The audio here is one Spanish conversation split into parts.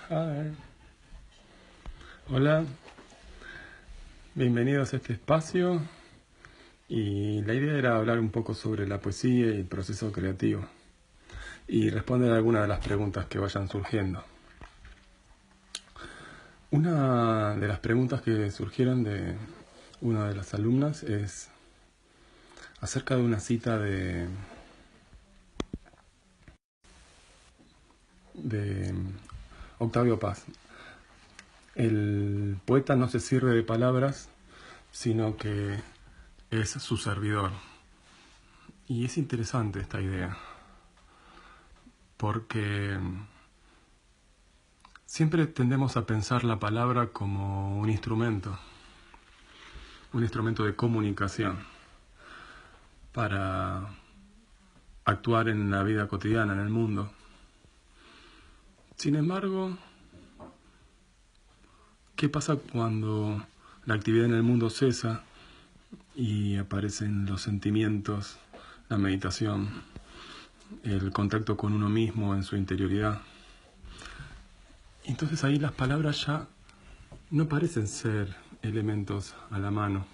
Hi. Hola, bienvenidos a este espacio y la idea era hablar un poco sobre la poesía y el proceso creativo y responder algunas de las preguntas que vayan surgiendo. Una de las preguntas que surgieron de una de las alumnas es acerca de una cita de Octavio Paz. El poeta no se sirve de palabras, sino que es su servidor. Y es interesante esta idea, porque siempre tendemos a pensar la palabra como un instrumento de comunicación para actuar en la vida cotidiana, en el mundo. Sin embargo, ¿qué pasa cuando la actividad en el mundo cesa y aparecen los sentimientos, la meditación, el contacto con uno mismo en su interioridad? Entonces ahí las palabras ya no parecen ser elementos a la mano,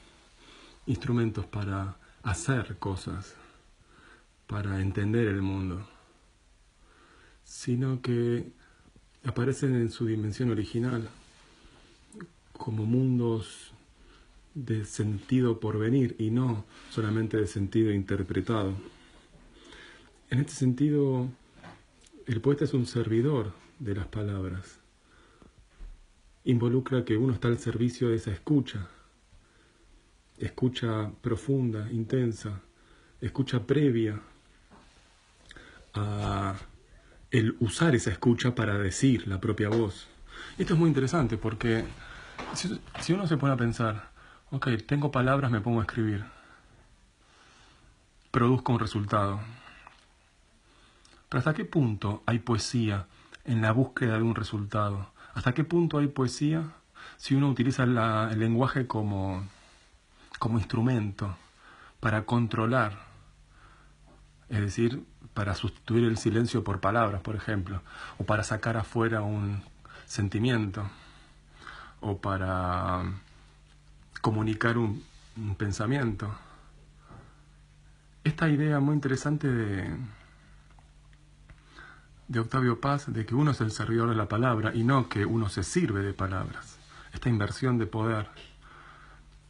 instrumentos para hacer cosas, para entender el mundo, sino que aparecen en su dimensión original como mundos de sentido por venir y no solamente de sentido interpretado. En este sentido, el poeta es un servidor de las palabras. Involucra que uno está al servicio de esa escucha profunda, intensa, escucha previa a el usar esa escucha para decir la propia voz. Esto es muy interesante porque si uno se pone a pensar, ok, tengo palabras, me pongo a escribir, produzco un resultado. Pero ¿hasta qué punto hay poesía en la búsqueda de un resultado? ¿Hasta qué punto hay poesía si uno utiliza el lenguaje como instrumento para controlar? Es decir, para sustituir el silencio por palabras, por ejemplo, o para sacar afuera un sentimiento, o para comunicar un pensamiento. Esta idea muy interesante de Octavio Paz, de que uno es el servidor de la palabra y no que uno se sirve de palabras, esta inversión de poder,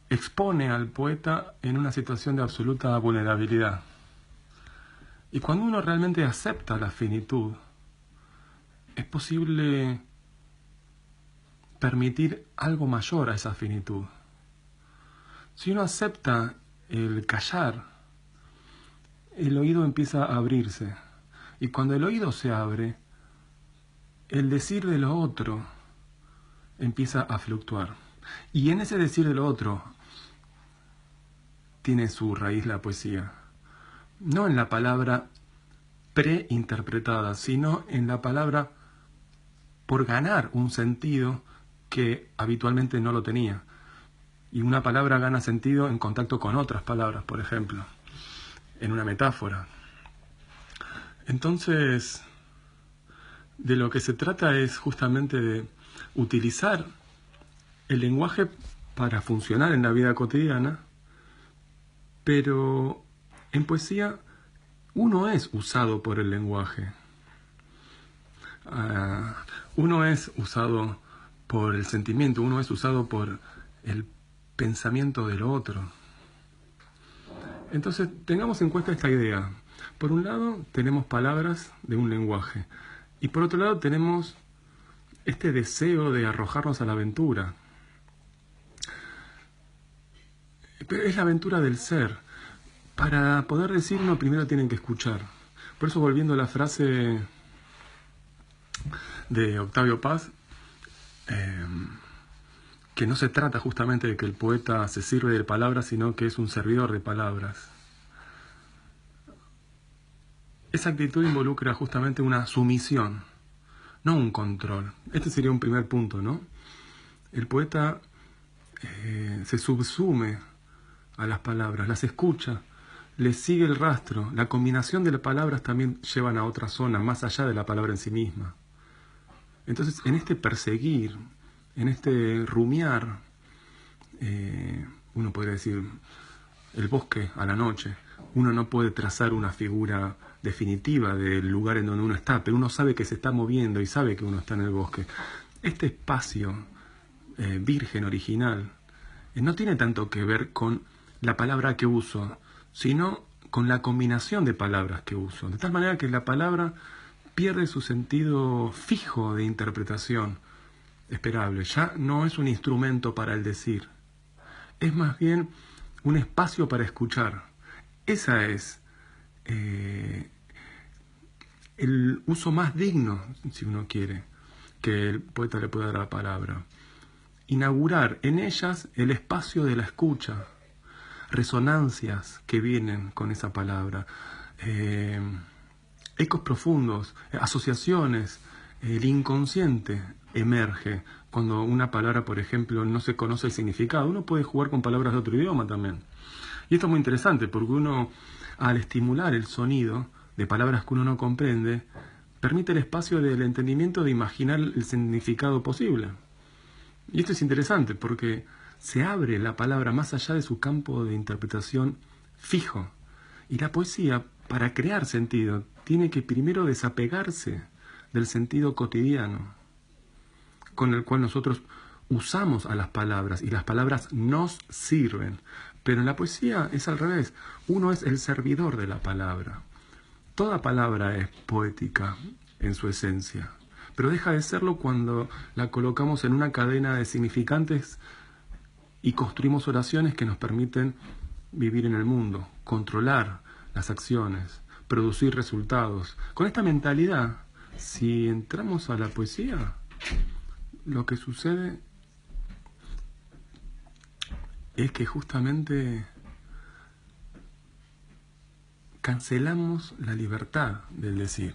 expone al poeta en una situación de absoluta vulnerabilidad. Y cuando uno realmente acepta la finitud, es posible permitir algo mayor a esa finitud. Si uno acepta el callar, el oído empieza a abrirse. Y cuando el oído se abre, el decir de lo otro empieza a fluctuar. Y en ese decir de lo otro tiene su raíz la poesía. No en la palabra preinterpretada, sino en la palabra por ganar un sentido que habitualmente no lo tenía. Y una palabra gana sentido en contacto con otras palabras, por ejemplo, en una metáfora. Entonces, de lo que se trata es justamente de utilizar el lenguaje para funcionar en la vida cotidiana, pero en poesía uno es usado por el lenguaje. Uno es usado por el sentimiento, uno es usado por el pensamiento del otro. Entonces, tengamos en cuenta esta idea. Por un lado, tenemos palabras de un lenguaje. Y por otro lado, tenemos este deseo de arrojarnos a la aventura. Pero es la aventura del ser. Para poder decir, uno primero tiene que escuchar. Por eso, volviendo a la frase de Octavio Paz, que no se trata justamente de que el poeta se sirve de palabras, sino que es un servidor de palabras. Esa actitud involucra justamente una sumisión, no un control. Este sería un primer punto, ¿no? El poeta se subsume a las palabras, las escucha, les sigue el rastro. La combinación de las palabras también llevan a otra zona, más allá de la palabra en sí misma. Entonces, en este perseguir, en este rumiar, uno podría decir, el bosque a la noche, uno no puede trazar una figura definitiva del lugar en donde uno está, pero uno sabe que se está moviendo y sabe que uno está en el bosque. Este espacio virgen, original, no tiene tanto que ver con la palabra que uso, sino con la combinación de palabras que uso. De tal manera que la palabra pierde su sentido fijo de interpretación esperable. Ya no es un instrumento para el decir. Es más bien un espacio para escuchar. Esa es el uso más digno, si uno quiere, que el poeta le puede dar a la palabra. Inaugurar en ellas el espacio de la escucha, resonancias que vienen con esa palabra, ecos profundos, asociaciones. El inconsciente emerge cuando una palabra, por ejemplo, no se conoce el significado. Uno puede jugar con palabras de otro idioma también. Y esto es muy interesante porque uno, al estimular el sonido de palabras que uno no comprende, permite el espacio del entendimiento de imaginar el significado posible. Y esto es interesante porque se abre la palabra más allá de su campo de interpretación fijo. Y la poesía, para crear sentido, tiene que primero desapegarse del sentido cotidiano, con el cual nosotros usamos a las palabras, y las palabras nos sirven. Pero en la poesía es al revés, uno es el servidor de la palabra. Toda palabra es poética en su esencia, pero deja de serlo cuando la colocamos en una cadena de significantes y construimos oraciones que nos permiten vivir en el mundo, controlar las acciones, producir resultados. Con esta mentalidad, si entramos a la poesía, lo que sucede es que justamente cancelamos la libertad del decir.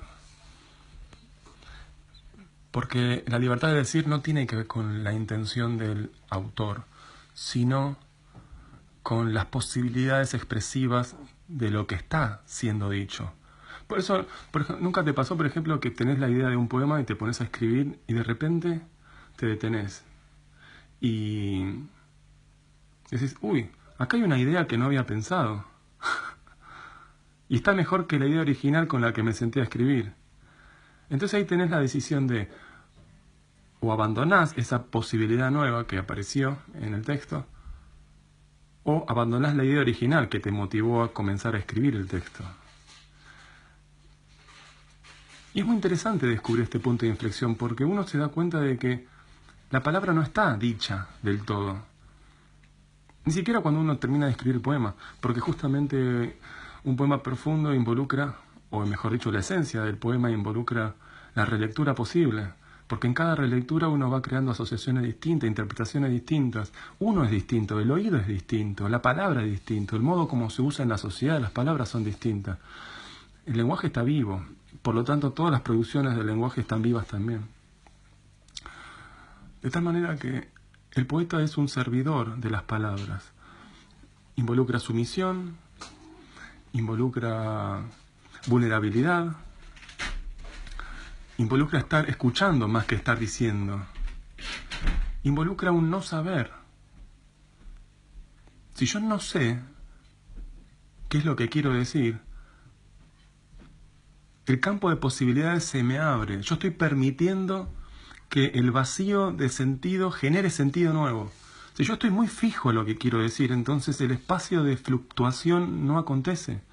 Porque la libertad de decir no tiene que ver con la intención del autor, sino con las posibilidades expresivas de lo que está siendo dicho. Por eso, ¿nunca te pasó, por ejemplo, que tenés la idea de un poema y te pones a escribir y de repente te detenés y decís, uy, acá hay una idea que no había pensado y está mejor que la idea original con la que me senté a escribir? Entonces ahí tenés la decisión de o abandonás esa posibilidad nueva que apareció en el texto, o abandonás la idea original que te motivó a comenzar a escribir el texto. Y es muy interesante descubrir este punto de inflexión, porque uno se da cuenta de que la palabra no está dicha del todo. Ni siquiera cuando uno termina de escribir el poema, porque justamente un poema profundo involucra, o mejor dicho, la esencia del poema involucra la relectura posible. Porque en cada relectura uno va creando asociaciones distintas, interpretaciones distintas. Uno es distinto, el oído es distinto, la palabra es distinto, el modo como se usa en la sociedad, las palabras son distintas. El lenguaje está vivo, por lo tanto todas las producciones del lenguaje están vivas también. De tal manera que el poeta es un servidor de las palabras. Involucra sumisión, involucra vulnerabilidad, involucra estar escuchando más que estar diciendo. Involucra un no saber. Si yo no sé qué es lo que quiero decir, el campo de posibilidades se me abre. Yo estoy permitiendo que el vacío de sentido genere sentido nuevo. Si yo estoy muy fijo en lo que quiero decir, entonces el espacio de fluctuación no acontece.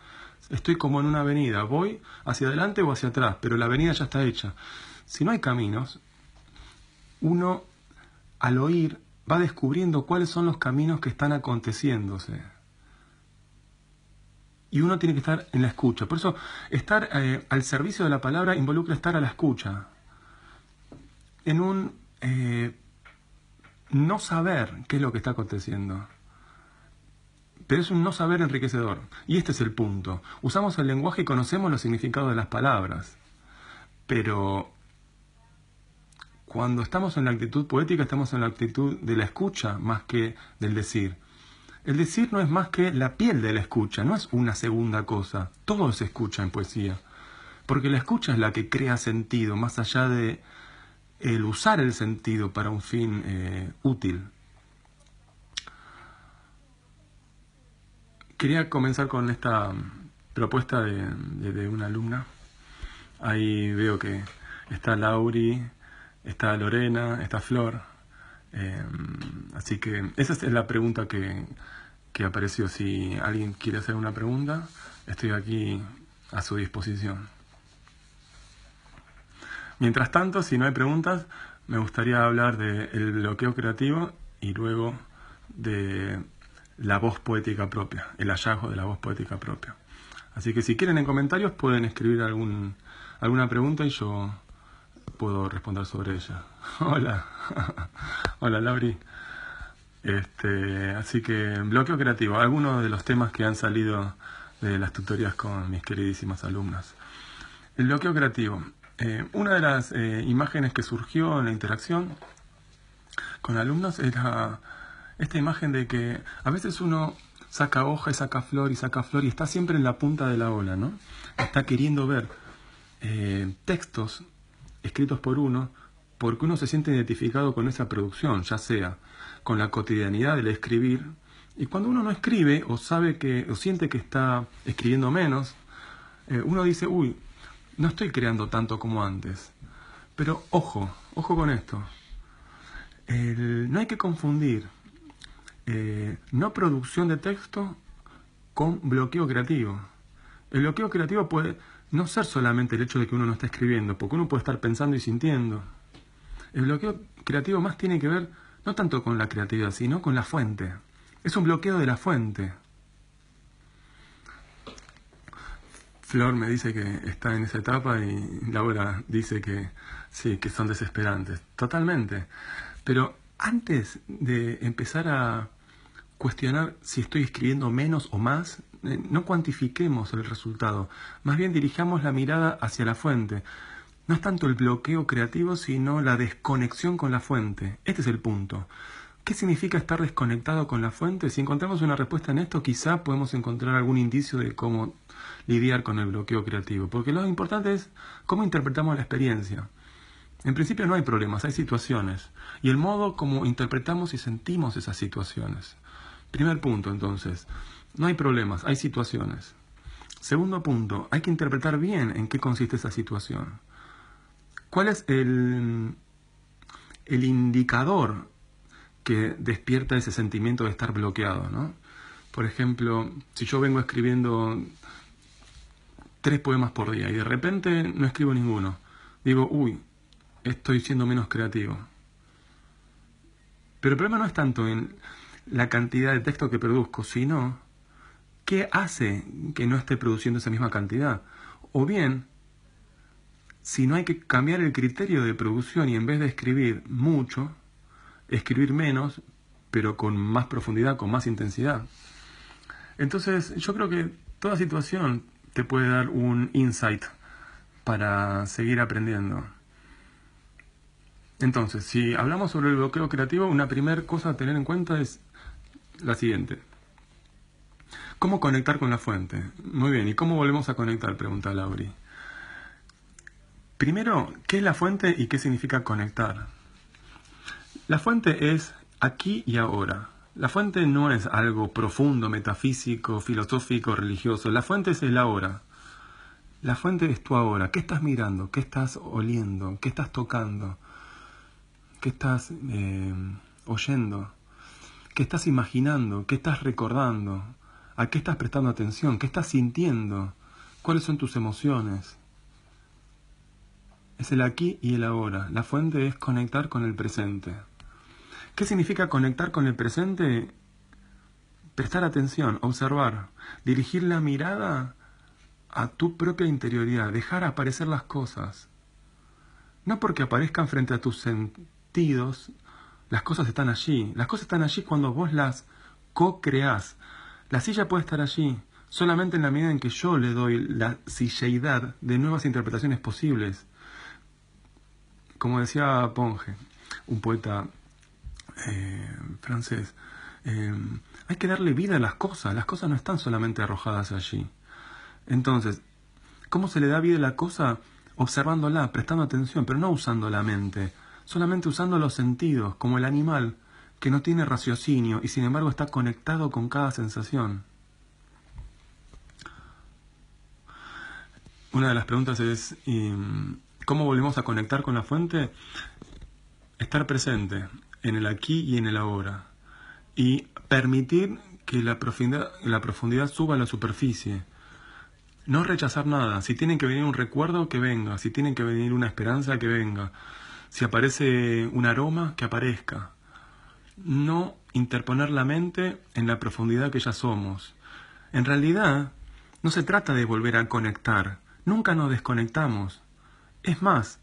Estoy como en una avenida, voy hacia adelante o hacia atrás, pero la avenida ya está hecha. Si no hay caminos, uno al oír va descubriendo cuáles son los caminos que están aconteciéndose. Y uno tiene que estar en la escucha. Por eso, estar al servicio de la palabra involucra estar a la escucha. En un no saber qué es lo que está aconteciendo. Pero es un no saber enriquecedor. Y este es el punto. Usamos el lenguaje y conocemos los significados de las palabras. Pero cuando estamos en la actitud poética, estamos en la actitud de la escucha más que del decir. El decir no es más que la piel de la escucha, no es una segunda cosa. Todo se escucha en poesía. Porque la escucha es la que crea sentido, más allá de el usar el sentido para un fin útil. Quería comenzar con esta propuesta de una alumna. Ahí veo que está Lauri, está Lorena, está Flor. Así que esa es la pregunta que apareció. Si alguien quiere hacer una pregunta, estoy aquí a su disposición. Mientras tanto, si no hay preguntas, me gustaría hablar del bloqueo creativo y luego de la voz poética propia, el hallazgo de la voz poética propia. Así que si quieren en comentarios pueden escribir alguna pregunta y yo puedo responder sobre ella. Hola, hola Lauri. Así que bloqueo creativo, algunos de los temas que han salido de las tutorías con mis queridísimas alumnas. El bloqueo creativo. Una de las imágenes que surgió en la interacción con alumnos era esta imagen de que a veces uno saca hoja y saca flor y está siempre en la punta de la ola, ¿no? Está queriendo ver textos escritos por uno porque uno se siente identificado con esa producción, ya sea con la cotidianidad del escribir, y cuando uno no escribe o siente que está escribiendo menos, uno dice, uy, no estoy creando tanto como antes. Pero ojo con esto. No hay que confundir no producción de texto con bloqueo creativo. El bloqueo creativo puede no ser solamente el hecho de que uno no está escribiendo, porque uno puede estar pensando y sintiendo. El bloqueo creativo más tiene que ver no tanto con la creatividad, sino con la fuente. Es un bloqueo de la fuente. Flor me dice que está en esa etapa y Laura dice que sí, que son desesperantes. Totalmente. Pero antes de empezar a cuestionar si estoy escribiendo menos o más, no cuantifiquemos el resultado. Más bien dirijamos la mirada hacia la fuente. No es tanto el bloqueo creativo, sino la desconexión con la fuente. Este es el punto. ¿Qué significa estar desconectado con la fuente? Si encontramos una respuesta en esto, quizá podemos encontrar algún indicio de cómo lidiar con el bloqueo creativo. Porque lo importante es cómo interpretamos la experiencia. En principio no hay problemas, hay situaciones. Y el modo como interpretamos y sentimos esas situaciones. Primer punto, entonces. No hay problemas, hay situaciones. Segundo punto, hay que interpretar bien en qué consiste esa situación. ¿Cuál es el indicador que despierta ese sentimiento de estar bloqueado, ¿no? Por ejemplo, si yo vengo escribiendo 3 poemas por día y de repente no escribo ninguno, digo, uy, estoy siendo menos creativo. Pero el problema no es tanto en la cantidad de texto que produzco, sino qué hace que no esté produciendo esa misma cantidad. O bien, si no hay que cambiar el criterio de producción y en vez de escribir mucho, escribir menos, pero con más profundidad, con más intensidad. Entonces, yo creo que toda situación te puede dar un insight para seguir aprendiendo. Entonces, si hablamos sobre el bloqueo creativo, una primera cosa a tener en cuenta es la siguiente. ¿Cómo conectar con la fuente? Muy bien, ¿y cómo volvemos a conectar? Pregunta Lauri. Primero, ¿qué es la fuente y qué significa conectar? La fuente es aquí y ahora. La fuente no es algo profundo, metafísico, filosófico, religioso. La fuente es el ahora. La fuente es tu ahora. ¿Qué estás mirando? ¿Qué estás oliendo? ¿Qué estás tocando? ¿Qué estás oyendo? ¿Qué estás imaginando? ¿Qué estás recordando? ¿A qué estás prestando atención? ¿Qué estás sintiendo? ¿Cuáles son tus emociones? Es el aquí y el ahora. La fuente es conectar con el presente. ¿Qué significa conectar con el presente? Prestar atención, observar, dirigir la mirada a tu propia interioridad, dejar aparecer las cosas. No porque aparezcan frente a tus sentidos, las cosas están allí. Las cosas están allí cuando vos las co-creás. La silla puede estar allí solamente en la medida en que yo le doy la silleidad de nuevas interpretaciones posibles. Como decía Ponge, un poeta francés, hay que darle vida a las cosas no están solamente arrojadas allí. Entonces, ¿cómo se le da vida a la cosa? Observándola, prestando atención, pero no usando la mente. solamente usando los sentidos, como el animal, que no tiene raciocinio y sin embargo está conectado con cada sensación. Una de las preguntas es, ¿cómo volvemos a conectar con la fuente? Estar presente en el aquí y en el ahora. Y permitir que la profundidad suba a la superficie. No rechazar nada. Si tiene que venir un recuerdo, que venga. Si tiene que venir una esperanza, que venga. Si aparece un aroma, que aparezca. No interponer la mente en la profundidad que ya somos. En realidad, no se trata de volver a conectar. Nunca nos desconectamos. Es más,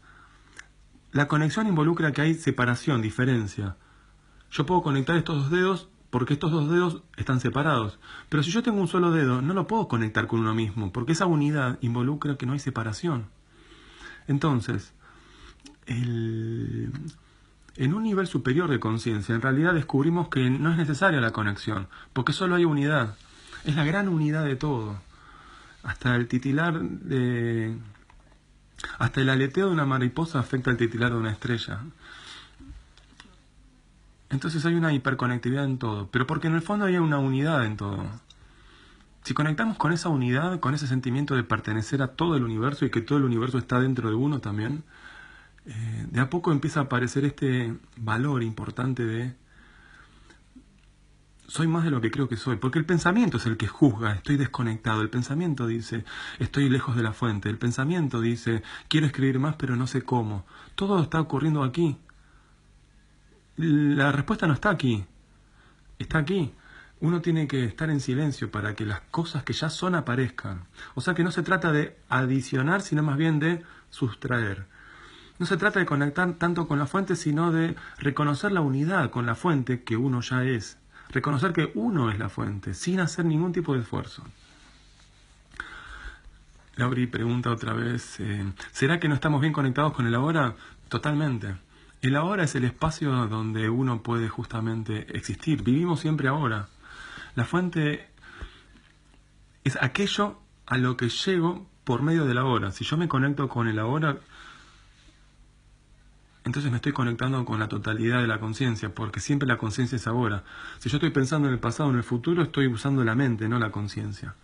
la conexión involucra que hay separación, diferencia. Yo puedo conectar estos dos dedos porque estos dos dedos están separados. Pero si yo tengo un solo dedo, no lo puedo conectar con uno mismo, porque esa unidad involucra que no hay separación. Entonces, en un nivel superior de conciencia, en realidad descubrimos que no es necesaria la conexión, porque solo hay unidad. Es la gran unidad de todo. Hasta el aleteo de una mariposa afecta al titilar de una estrella. Entonces hay una hiperconectividad en todo, pero porque en el fondo hay una unidad en todo. Si conectamos con esa unidad, con ese sentimiento de pertenecer a todo el universo y que todo el universo está dentro de uno también, de a poco empieza a aparecer este valor importante de soy más de lo que creo que soy, porque el pensamiento es el que juzga, estoy desconectado, el pensamiento dice estoy lejos de la fuente, el pensamiento dice quiero escribir más pero no sé cómo. Todo está ocurriendo aquí. La respuesta no está aquí, está aquí. Uno tiene que estar en silencio para que las cosas que ya son aparezcan. O sea que no se trata de adicionar, sino más bien de sustraer. No se trata de conectar tanto con la fuente, sino de reconocer la unidad con la fuente que uno ya es. Reconocer que uno es la fuente, sin hacer ningún tipo de esfuerzo. Lauri pregunta otra vez, ¿será que no estamos bien conectados con el ahora? Totalmente. El ahora es el espacio donde uno puede justamente existir. Vivimos siempre ahora. La fuente es aquello a lo que llego por medio del ahora. Si yo me conecto con el ahora, entonces me estoy conectando con la totalidad de la conciencia, porque siempre la conciencia es ahora. Si yo estoy pensando en el pasado o en el futuro, estoy usando la mente, no la conciencia.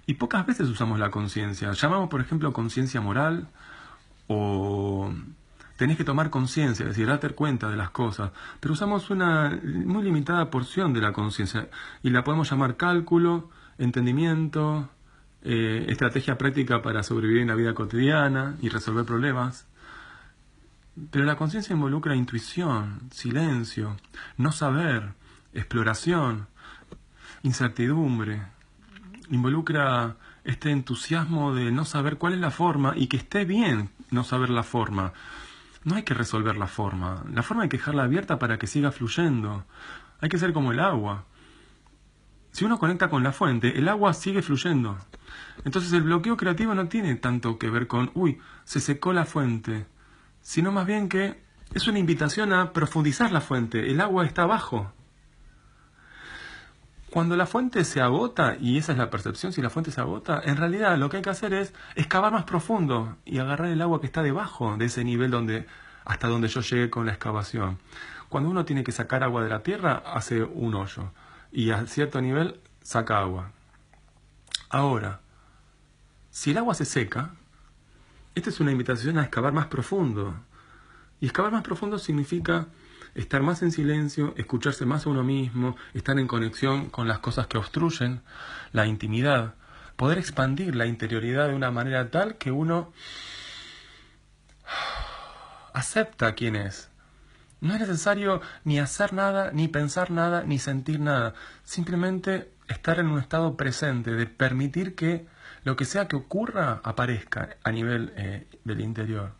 Y pocas veces usamos la conciencia. Llamamos, por ejemplo, conciencia moral o tenés que tomar conciencia, es decir, date cuenta de las cosas. Pero usamos una muy limitada porción de la conciencia y la podemos llamar cálculo, entendimiento, estrategia práctica para sobrevivir en la vida cotidiana y resolver problemas. Pero la conciencia involucra intuición, silencio, no saber, exploración, incertidumbre. Involucra este entusiasmo de no saber cuál es la forma y que esté bien no saber la forma. No hay que resolver la forma. La forma hay que dejarla abierta para que siga fluyendo. Hay que ser como el agua. Si uno conecta con la fuente, el agua sigue fluyendo. Entonces el bloqueo creativo no tiene tanto que ver con, se secó la fuente, sino más bien que es una invitación a profundizar la fuente. El agua está abajo. Cuando la fuente se agota, y esa es la percepción, si la fuente se agota, en realidad lo que hay que hacer es excavar más profundo y agarrar el agua que está debajo de ese nivel hasta donde yo llegué con la excavación. Cuando uno tiene que sacar agua de la tierra, hace un hoyo y a cierto nivel saca agua. Ahora, si el agua se seca, esta es una invitación a excavar más profundo. Y excavar más profundo significa estar más en silencio, escucharse más a uno mismo, estar en conexión con las cosas que obstruyen la intimidad, poder expandir la interioridad de una manera tal que uno acepta quién es. No es necesario ni hacer nada, ni pensar nada, ni sentir nada. Simplemente estar en un estado presente, de permitir que lo que sea que ocurra aparezca a nivel del interior.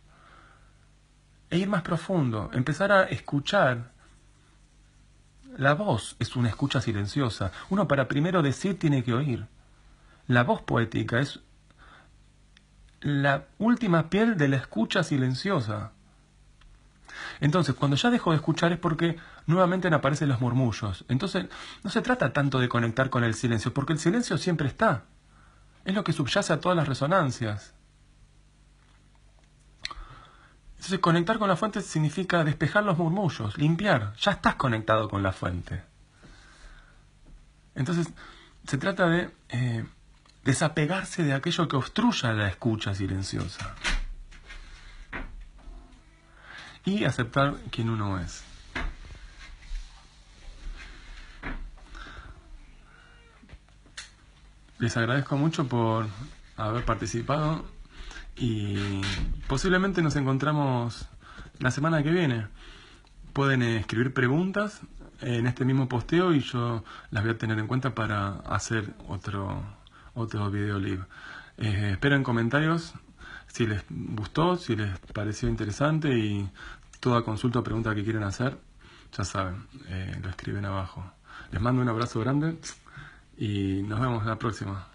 E ir más profundo, empezar a escuchar. La voz es una escucha silenciosa. Uno para primero decir tiene que oír. La voz poética es la última piel de la escucha silenciosa. Entonces, cuando ya dejo de escuchar es porque nuevamente aparecen los murmullos. Entonces, no se trata tanto de conectar con el silencio, porque el silencio siempre está. Es lo que subyace a todas las resonancias. Esa Entonces conectar con la fuente significa despejar los murmullos, limpiar. Ya estás conectado con la fuente. Entonces se trata de desapegarse de aquello que obstruya la escucha silenciosa. Y aceptar quien uno es. Les agradezco mucho por haber participado y posiblemente nos encontramos la semana que viene. Pueden escribir preguntas en este mismo posteo y yo las voy a tener en cuenta para hacer otro video live. Espero en comentarios si les gustó, si les pareció interesante y toda consulta o pregunta que quieran hacer, ya saben, lo escriben abajo. Les mando un abrazo grande y nos vemos la próxima.